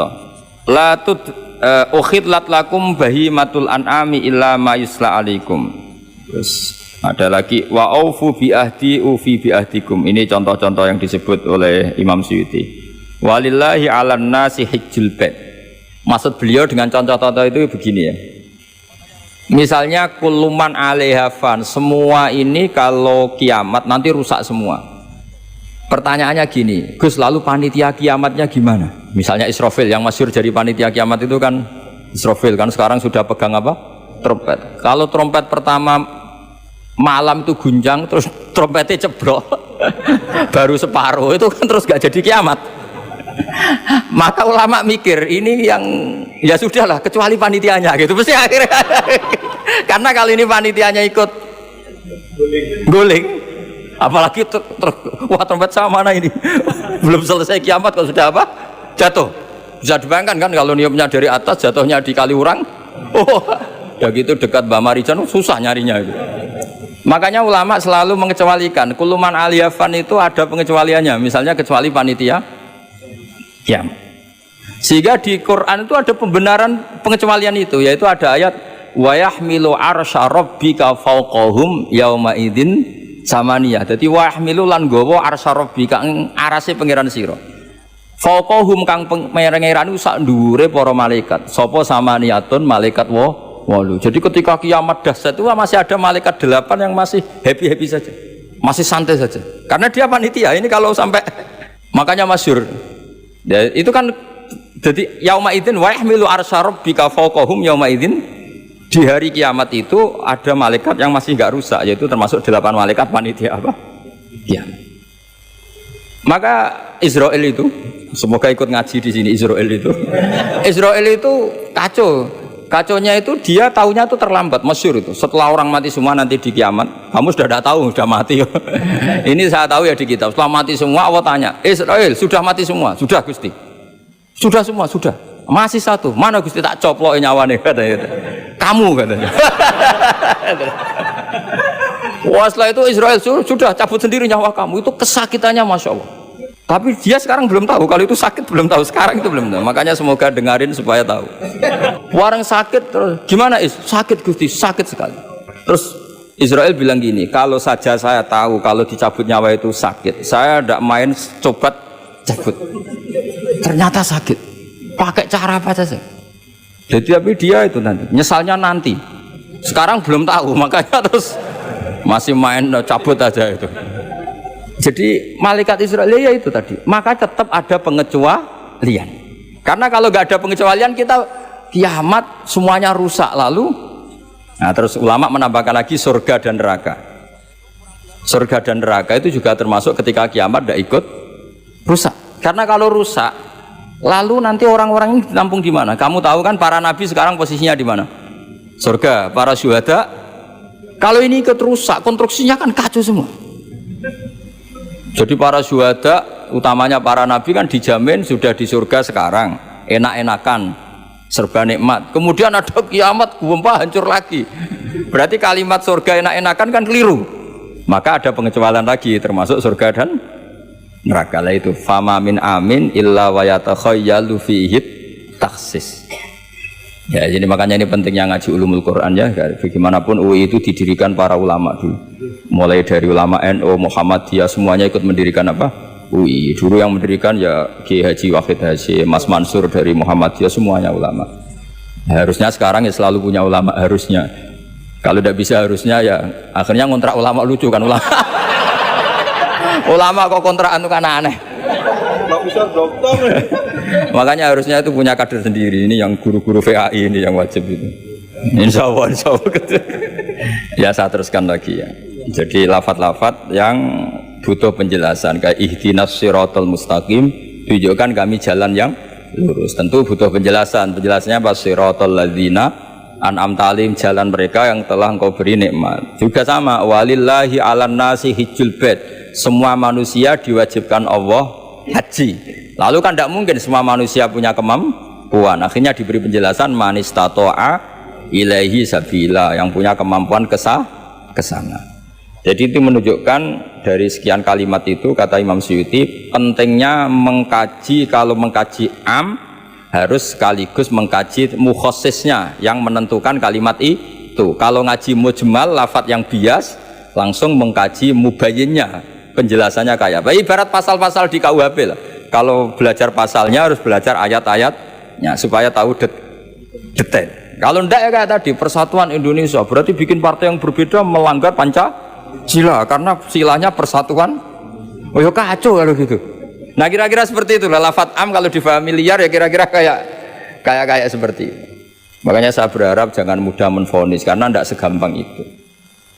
to. La tud ukhidlat lakum bahimatul an'ami illa ma yusla alaikum. Terus ada lagi wa aufu bi ahdi ufi bi ahdikum. Ini contoh-contoh yang disebut oleh Imam Suyuti. Walillahi 'alan nasi hajjul bait. Maksud beliau dengan contoh-contoh itu begini ya. Misalnya kuluman 'alaiha fan, semua ini kalau kiamat nanti rusak semua. Pertanyaannya gini, Gus, lalu panitia kiamatnya gimana? Misalnya Israfil yang masyhur jadi panitia kiamat itu kan Israfil kan sekarang sudah pegang apa? Trompet. Kalau trompet pertama malam itu gunjang terus trompetnya cebrok baru separuh itu kan terus gak jadi kiamat. Maka ulama mikir ini yang ya sudahlah kecuali panitianya gitu mesti akhirnya karena kalau ini panitianya ikut guling apalagi wah trompet sama mana ini belum selesai kiamat kalau sudah apa jatuh bisa dibayangkan kan kalau niupnya dari atas jatuhnya di Kaliurang ya gitu dekat Mbak Marijan susah nyarinya itu. Makanya ulama selalu mengecualikan kuluman aliyafan itu ada pengecualiannya misalnya kecuali panitia kiamat. Sehingga di Quran itu ada pembenaran pengecualian itu yaitu ada ayat wa yahmilu arsya rabbika fawqahum yauma idzin samaniyah. Dadi wa yahmilu lan gawa arsya rabbika arase pangeran sira. Fawqahum kang pangeran sak dhuwure para malaikat. Sapa samaniyatun malaikat walu. Jadi ketika kiamat dahsyat itu masih ada malaikat 8 yang masih happy-happy saja. Masih santai saja. Karena dia panitia. Ini kalau sampai makanya masyhur. Ya, itu kan jadi yauma idzin wa yahmilu arsya rabbika fawqahum yauma idzin di hari kiamat itu ada malaikat yang masih enggak rusak yaitu termasuk 8 malaikat panitia apa? Ya. Maka Israel itu semoga ikut ngaji di sini Israel itu kacau. Kacaunya itu dia tahunya itu terlambat, masyhur itu. Setelah orang mati semua nanti di kiamat, kamu sudah tidak tahu, sudah mati. Ini saya tahu ya di kitab. Setelah mati semua, Allah tanya, Israel sudah mati semua, sudah Gusti. Sudah semua, sudah. Masih satu, mana Gusti tak coplok nyawane katanya. Kamu katanya. Wah setelah itu Israel sudah cabut sendiri nyawa kamu. Itu kesakitannya Masya Allah. Tapi dia sekarang belum tahu, kalau itu sakit belum tahu, sekarang itu belum tahu. Makanya semoga dengarin supaya tahu. Orang sakit terus, gimana sakit Gusti, sakit sekali. Terus Israel bilang gini, kalau saja saya tahu kalau dicabut nyawa itu sakit, saya tidak main coba cabut. Ternyata sakit, pakai cara apa saja. Jadi tapi dia itu nanti, nyesalnya nanti. Sekarang belum tahu, makanya terus masih main cabut aja itu. Jadi malaikat Israel ya itu tadi. Maka tetap ada pengecualian. Karena kalau nggak ada pengecualian kita kiamat semuanya rusak lalu. Nah terus ulama menambahkan lagi surga dan neraka. Surga dan neraka itu juga termasuk ketika kiamat tidak ikut rusak. Karena kalau rusak, lalu nanti orang-orang ini ditampung di mana? Kamu tahu kan para nabi sekarang posisinya di mana? Surga. Para syuhada. Kalau ini ikut rusak, konstruksinya kan kacau semua. Jadi para syuhada, utamanya para nabi kan dijamin sudah di surga sekarang, enak-enakan, serba nikmat. Kemudian ada kiamat, gempa hancur lagi. Berarti kalimat surga enak-enakan kan keliru. Maka ada pengecualian lagi, termasuk surga dan neraka lah itu. Fama min amin illa wa yatakhayyalu fihi taksis. Ya, jadi makanya ini pentingnya ngaji ulumul Quran ya. Bagaimanapun UI itu didirikan para ulama dulu. Mulai dari ulama NU, Muhammadiyah semuanya ikut mendirikan apa? UI. Dulu yang mendirikan ya Ki Haji Wahid Hasyim, Mas Mansur dari Muhammadiyah semuanya ulama. Harusnya sekarang ya selalu punya ulama harusnya. Kalau tidak bisa harusnya ya akhirnya ngontrak ulama lucu kan ulama. Ulama kok kontrakan itu kan aneh. Bisa dokter. Makanya harusnya itu punya kader sendiri. Ini yang guru-guru VAI ini yang wajib itu. Insya Allah gitu. Ya saya teruskan lagi ya. Jadi lafadz-lafadz yang butuh penjelasan kayak ihdinas siratal mustaqim, tunjukkan kami jalan yang lurus. Tentu butuh penjelasan. Penjelasannya apa? Siratal ladzina an'amta 'alaihim, jalan mereka yang telah Engkau beri nikmat. Juga sama walillahi 'alan nasi hijjul bait. Semua manusia diwajibkan Allah haji. Lalu kan tidak mungkin semua manusia punya kemampuan. Akhirnya diberi penjelasan manistato'a ilaihi sabila, yang punya kemampuan ke sana. Jadi itu menunjukkan dari sekian kalimat itu kata Imam Suyuti pentingnya mengkaji, kalau mengkaji am harus sekaligus mengkaji mukhassisnya yang menentukan kalimat itu. Kalau ngaji mujmal, lafadz yang bias, langsung mengkaji mubayyinnya, penjelasannya kayak apa. Ibarat pasal-pasal di KUHP lah. Kalau belajar pasalnya harus belajar ayat-ayatnya supaya tahu detail. Kalau ndak ya kayak tadi persatuan Indonesia berarti bikin partai yang berbeda melanggar Pancasila karena silanya persatuan. Oh ya kacau kalau gitu. Nah kira-kira seperti itu lah lafadz am kalau difahami liar ya kira-kira kayak seperti itu. Makanya saya berharap jangan mudah menvonis karena tidak segampang itu.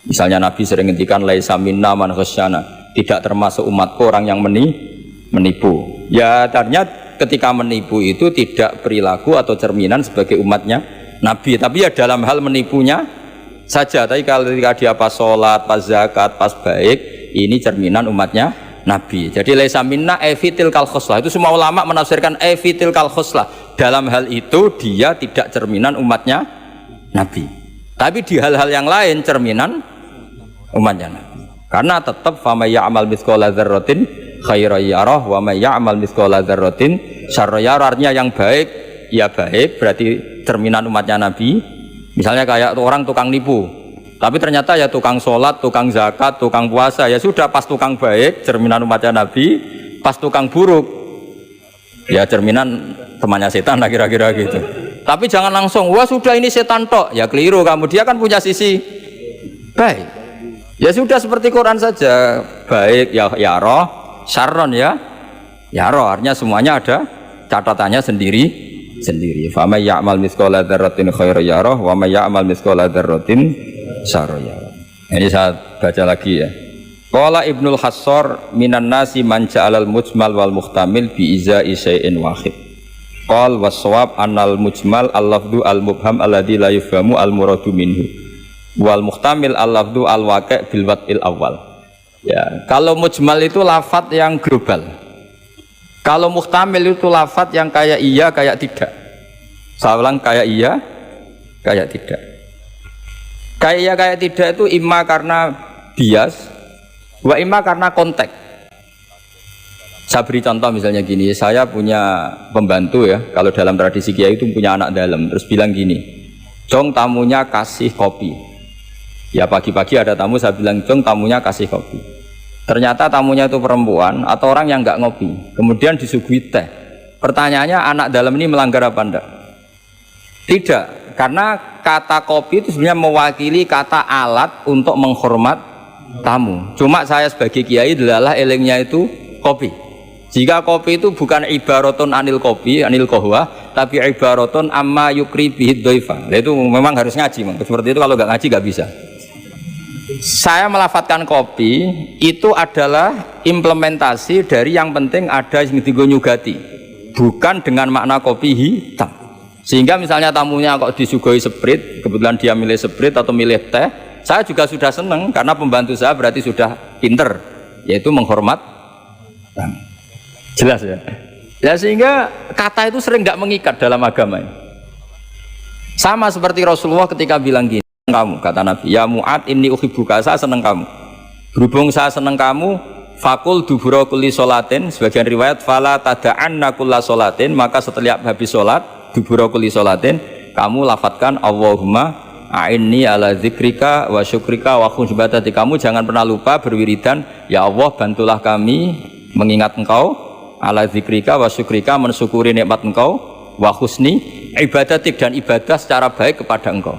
Misalnya Nabi sering ngendikan laisa minna man ghasyana, tidak termasuk umatku orang yang menipu. Ya ternyata ketika menipu itu tidak perilaku atau cerminan sebagai umatnya Nabi, tapi ya dalam hal menipunya saja. Tapi kalau ketika dia pas sholat, pas zakat, pas baik, ini cerminan umatnya Nabi. Jadi laisa minna efitil kal khoslah, itu semua ulama menafsirkan efitil kal khoslah. Dalam hal itu dia tidak cerminan umatnya Nabi. Tapi di hal-hal yang lain cerminan umatnya Nabi. Karena tetap famay ya'mal mithqala dzarratin khairan yarah wa may ya'mal mithqala dzarratin syarran yarah. Artinya yang baik ya baik, berarti cerminan umatnya Nabi. Misalnya kayak orang tukang nipu, tapi ternyata ya tukang sholat, tukang zakat, tukang puasa, ya sudah pas tukang baik cerminan umatnya Nabi, pas tukang buruk ya cerminan temannya setan lah kira-kira gitu. Tapi jangan langsung wah sudah ini setan tok, ya keliru kamu, dia kan punya sisi baik. Ya sudah seperti Quran saja, baik ya roh, syarron ya roh, artinya semuanya ada catatannya sendiri. Fa may ya'mal mithqala dzarratin khairan yarah wa may ya'mal mithqala dzarratin syarran yarah. Ini saya baca lagi ya. Qala Ibnul Hassar minan nasi man ja'alal mujmal wal muhtamil bi izai syai'in wahid. Qal was-shawab annal mujmal al-lafdhu al-mubham alladhi la yufhamu al-muradu minhu wal muhtamil al-lafdhu al-waqi' bil wad'il awal. Ya, kalau mujmal itu lafadz yang global. Kalau muhtamil itu lafadz yang kayak iya kayak tidak. Saya ulang, kayak iya kayak tidak. Kayak iya kayak tidak itu imma karena bias, wa imma karena konteks. Saya beri contoh misalnya gini, saya punya pembantu ya, kalau dalam tradisi kiai itu punya anak dalam, terus bilang gini, Jong tamunya kasih kopi. Ya pagi-pagi ada tamu, saya bilang Jong tamunya kasih kopi. Ternyata tamunya itu perempuan atau orang yang nggak ngopi, kemudian disuguhi teh. Pertanyaannya anak dalam ini melanggar apa enggak? Tidak, karena kata kopi itu sebenarnya mewakili kata alat untuk menghormat tamu. Cuma saya sebagai kiai adalah elengnya itu kopi. Jika kopi itu bukan ibaratun anil kopi, anil kohwa, tapi ibaratun amma yukri bihid doifa. Itu memang harus ngaji, seperti itu kalau nggak ngaji nggak bisa. Saya melafatkan kopi itu adalah implementasi dari yang penting ada yang nyugati, bukan dengan makna kopi hitam. Sehingga misalnya tamunya kok disuguhi sprit, kebetulan dia milih sprit atau milih teh, saya juga sudah senang karena pembantu saya berarti sudah pinter, yaitu menghormat. Jelas ya. Ya sehingga kata itu sering nggak mengikat dalam agama ini. Sama seperti Rasulullah ketika bilang gini, kamu kata Nabi, ya Mu'ad inni uhibbuka, saya senang kamu. Berhubung saya senang kamu, fakul dubura kulli sholatin, sebagian riwayat fala tada'anna kulla sholatin, maka setelah habis sholat dubura kulli sholatin, kamu lafadzkan Allahumma a'inni ala zikrika wa syukrika wa husni ibadati. Kamu jangan pernah lupa berwiridan, ya Allah bantulah kami mengingat engkau, ala zikrika wa syukrika, mensyukuri nikmat engkau, wa husni ibadatik, dan ibadah secara baik kepada engkau.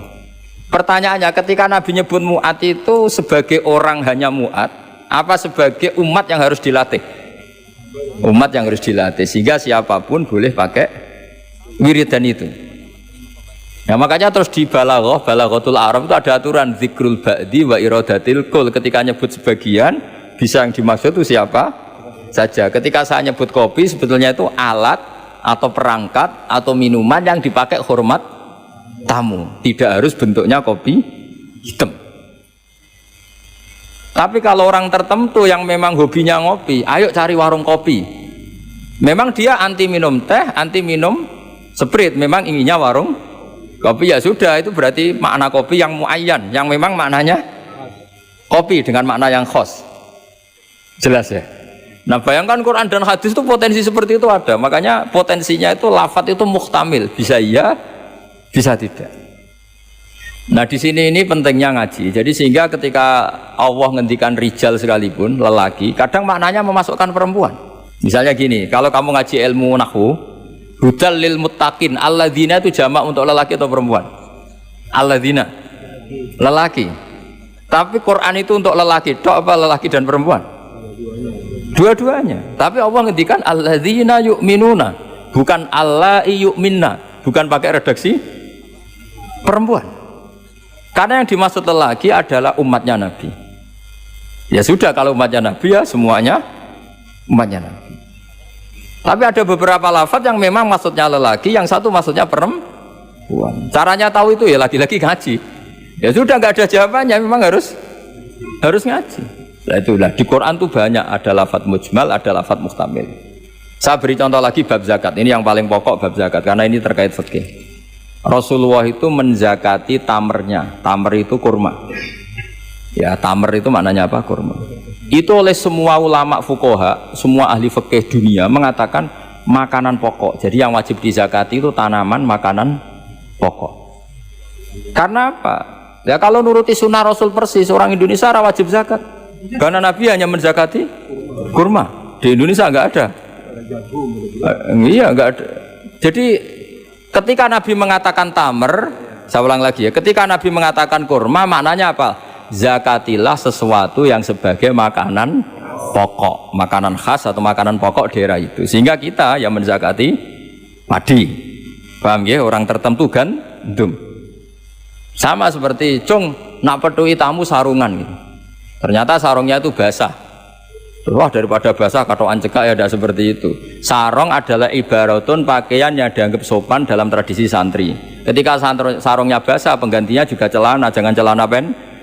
Pertanyaannya, ketika Nabi nyebut mu'at itu sebagai orang hanya mu'at, apa sebagai umat yang harus dilatih? Umat yang harus dilatih, sehingga siapapun boleh pakai wiridan itu. Nah makanya terus di balaghatul Arab itu ada aturan zikrul ba'di wa iradatil kul. Ketika nyebut sebagian, bisa yang dimaksud itu siapa saja. Ketika saya nyebut kopi, sebetulnya itu alat atau perangkat atau minuman yang dipakai hormat tamu, tidak harus bentuknya kopi hitam. Tapi kalau orang tertentu yang memang hobinya ngopi, ayo cari warung kopi. Memang dia anti minum teh, anti minum sprit, memang inginnya warung kopi, ya sudah, itu berarti makna kopi yang muayyan, yang memang maknanya kopi dengan makna yang khos. Jelas ya. Nah bayangkan Quran dan hadis itu potensi seperti itu ada. Makanya potensinya itu lafadz itu muhtamil, bisa iya, bisa tidak. Nah di sini ini pentingnya ngaji. Jadi sehingga ketika Allah ngendikan rijal sekalipun lelaki, kadang maknanya memasukkan perempuan. Misalnya gini, kalau kamu ngaji ilmu nahwu, hudal lil muttaqin, alladzina itu jamak untuk lelaki atau perempuan? Alladzina, lelaki. Tapi Quran itu untuk lelaki, tok apa lelaki dan perempuan? Dua-duanya. Tapi Allah ngendikan alladzina yu'minuna, bukan allai yu'minna, bukan pakai redaksi perempuan. Karena yang dimaksud lelaki adalah umatnya Nabi. Ya sudah, kalau umatnya Nabi ya semuanya umatnya Nabi. Tapi ada beberapa lafaz yang memang maksudnya lelaki, yang satu maksudnya perempuan. Caranya tahu itu ya lagi-lagi ngaji. Ya sudah, nggak ada jawabannya, memang harus ngaji. Nah itulah di Quran tuh banyak, ada lafaz mujmal, ada lafaz muhtamil. Saya beri contoh lagi bab zakat. Ini yang paling pokok bab zakat karena ini terkait fikih. Rasulullah itu menzakati tamernya. Tamer itu kurma. Ya, tamer itu maknanya apa? Kurma. Itu oleh semua ulama fuqaha, semua ahli fikih dunia mengatakan makanan pokok. Jadi yang wajib dizakati itu tanaman, makanan pokok. Karena apa? Ya kalau nuruti sunnah Rasul persis, orang Indonesia wajib zakat. Karena Nabi hanya menzakati kurma. Di Indonesia enggak ada. Iya, enggak ada. Jadi ketika Nabi mengatakan tamer, saya ulang lagi ya, ketika Nabi mengatakan kurma, maknanya apa? Zakatilah sesuatu yang sebagai makanan pokok, makanan khas atau makanan pokok daerah itu. Sehingga kita yang menzakati padi, paham ya? Orang tertentu gandum. Sama seperti cung nak petui tamu sarungan gitu. Ternyata sarungnya itu basah. Wah, daripada basah katoan cekak ya, tidak seperti itu. Sarung adalah ibaratun pakaian yang dianggap sopan dalam tradisi santri. Ketika sarungnya basah, penggantinya juga celana, jangan celana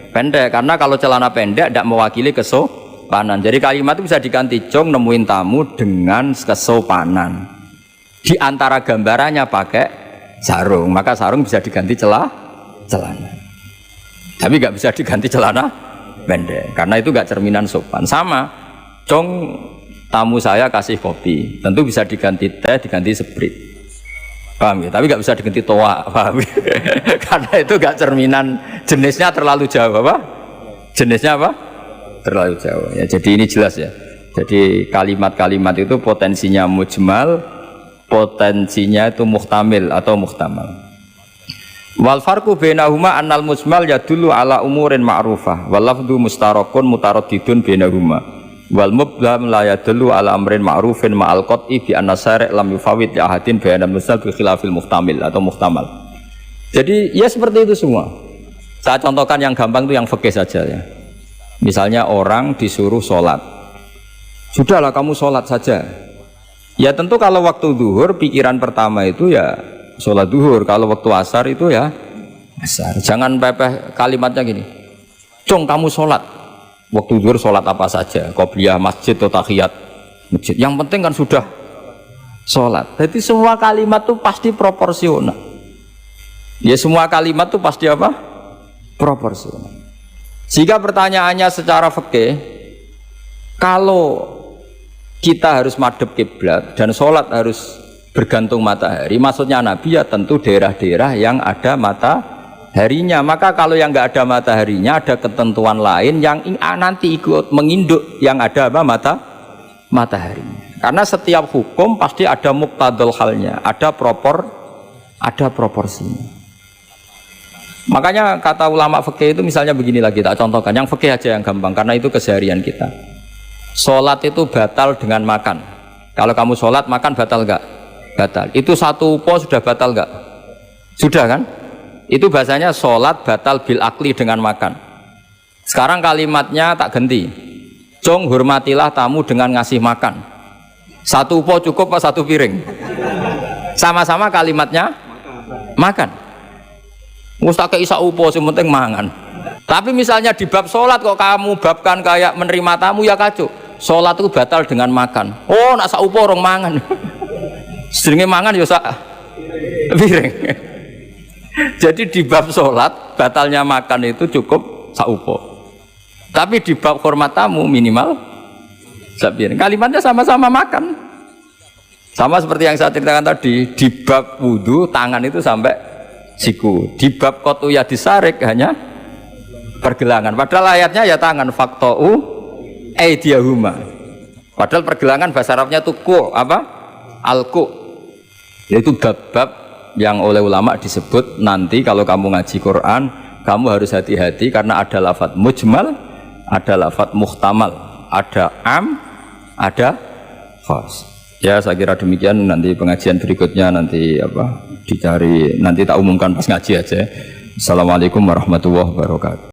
pendek. Karena kalau celana pendek tidak mewakili kesopanan. Jadi kalimat itu bisa diganti, cung nemuin tamu dengan kesopanan. Di antara gambarannya pakai sarung, maka sarung bisa diganti celana. Tapi nggak bisa diganti celana pendek, karena itu nggak cerminan sopan. Sama, cung tamu saya kasih kopi, tentu bisa diganti teh, diganti sprit, paham ya? Tapi nggak bisa diganti toa, paham ya? Karena itu nggak cerminan, jenisnya terlalu jauh, apa? Jenisnya apa? Terlalu jauh. Ya, jadi ini jelas ya. Jadi kalimat-kalimat itu potensinya mujmal, potensinya itu muhtamil atau muhtamal. Wal farqu bainahuma annal mujmal yadullu ala umurin ma'rufah wal lafdhu mustarakun mutaraddidun bainahuma wal mubham la yadullu ala amrin ma'rufin ma'al qat'i bi anna syari' lam yufawwid li ahadin bainal mujmal bi khilafil muhtamil atau muhtamal. Jadi ya seperti itu semua. Saya contohkan yang gampang itu yang fikih saja ya. Misalnya orang disuruh sholat, sudahlah kamu sholat saja. Ya tentu kalau waktu zuhur pikiran pertama itu ya sholat duhur, kalau waktu asar itu ya asar. Jangan pepeh kalimatnya gini, cung kamu sholat, waktu duhur sholat apa saja, qobliyah masjid atau tahiyat masjid, yang penting kan sudah sholat. Jadi semua kalimat itu pasti proporsional ya, semua kalimat itu pasti apa? Proporsional. Jika pertanyaannya secara fikih, kalau kita harus madhep kiblat dan sholat harus bergantung matahari, maksudnya Nabi ya tentu daerah-daerah yang ada mataharinya. Maka kalau yang nggak ada mataharinya, ada ketentuan lain yang nanti ikut menginduk yang ada apa? Mataharinya. Karena setiap hukum pasti ada muqtadul halnya, ada proporsinya. Makanya kata ulama fikih itu misalnya begini lagi, tak contohkan yang fikih aja yang gampang karena itu keseharian kita. Sholat itu batal dengan makan. Kalau kamu sholat makan batal nggak? Batal. Itu satu upo sudah batal enggak? Sudah kan? Itu bahasanya sholat batal bil akli dengan makan. Sekarang kalimatnya tak ganti, cung hormatilah tamu dengan ngasih makan. Satu upo cukup apa satu piring? Sama-sama kalimatnya makan. Mustake isa upo yang penting mangan. Tapi misalnya di bab sholat kok kamu babkan kayak menerima tamu ya kacau. Sholat itu batal dengan makan. Oh nak sak upo orang mangan. Seringnya mangan ya sak piring. Jadi di bab sholat batalnya makan itu cukup saupo. Tapi di bab hormat tamu minimal Sapirin. Kalimatnya sama-sama makan. Sama seperti yang saya ceritakan tadi, di bab wudu tangan itu sampai siku. Di bab kotu ya disarik hanya pergelangan. Padahal ayatnya ya tangan faktou aidiyahuma. Padahal pergelangan bahasa Arabnya itu ku apa? Alku. Itu bab-bab yang oleh ulama disebut nanti kalau kamu ngaji Quran, kamu harus hati-hati karena ada lafadz mujmal, ada lafadz muhtamal, ada am, ada khas. Ya saya kira demikian, nanti pengajian berikutnya nanti apa dicari, nanti tak umumkan pas ngaji aja. Assalamualaikum warahmatullahi wabarakatuh.